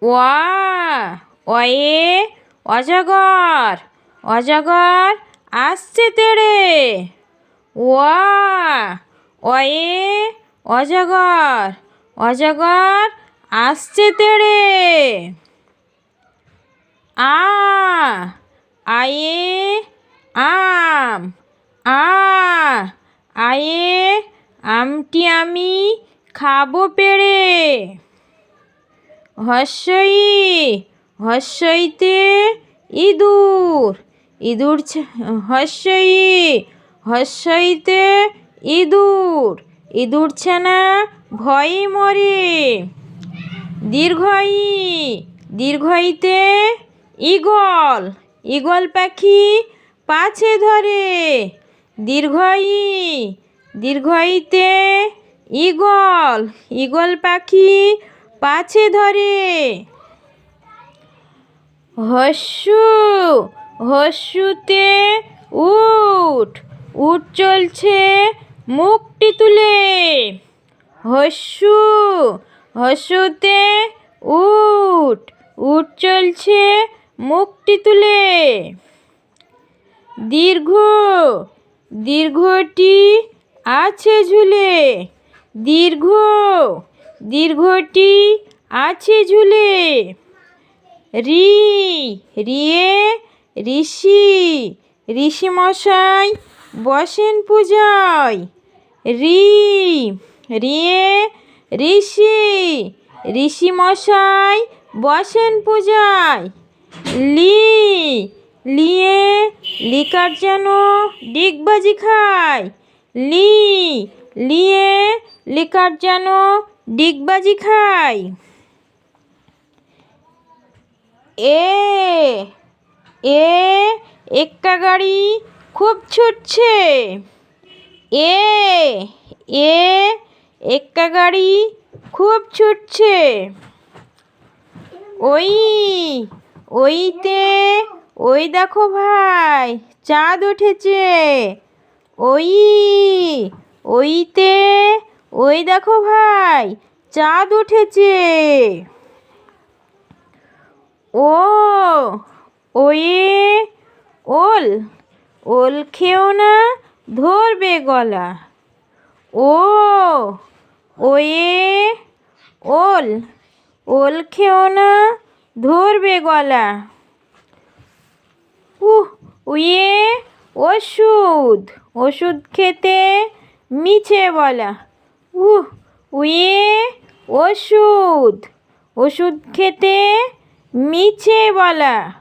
ওয়া, অয়ে অজগর, অজগর আসছে তেড়ে। ওয়া, অয়ে অজগর, অজগর আসছে তেড়ে। আ, আয়ে আম, আয়ে আমটি আমি খাবো পেড়ে। হর্ষই, হর্ষইতে ইঁদুর, ইঁদুর হর্ষই, হর্ষইতে ইঁদুর, ইঁদুর ছানা ভয়ে মরে। দীর্ঘই, দীর্ঘইতে ঈগল, ঈগল পাখি পাছে ধরে। দীর্ঘই, দীর্ঘইতে ঈগল, ঈগল পাখি পাছে ধরে। হর্ষু, হর্ষুতে উট, উট চলছে মুখটি তুলে। হর্ষু, হর্ষুতে উট, উট চলছে মুখটি তুলে। দীর্ঘ, দীর্ঘটি আছে ঝুলে। দীর্ঘ, দীর্ঘটি আছে ঝুলে। রি, রিয়ে ঋষি, ঋষি মশাই বসেন পূজায়। রি, রিয়ে ঋষি, ঋষি মশাই বসেন পূজায়। লি, লিয়ে লিকার যেন ডিগবাজি খায়। লি, লিয়ে লিকার যেন ডিগবাজি খায়। এ, এ এক্কা গাড়ি খুব ছুটছে। এ, এ এক্কা গাড়ি খুব ছুটছে। ওই, ওইতে ওই দেখো ভাই চাঁদ উঠেছে। ওই, ওইতে ওই দেখো ভাই চাঁদ উঠেছে। ও, ওয়ে ওল, ওল খেও না ধরবে গলা। ও, ওয়ে ওল, ওল খেও না ধরবে গলা। উয়ে ওষুধ, ওষুধ খেতে মিছে বলা। উয়ে ওষুধ, ওষুধ খেতে মিছে বলা।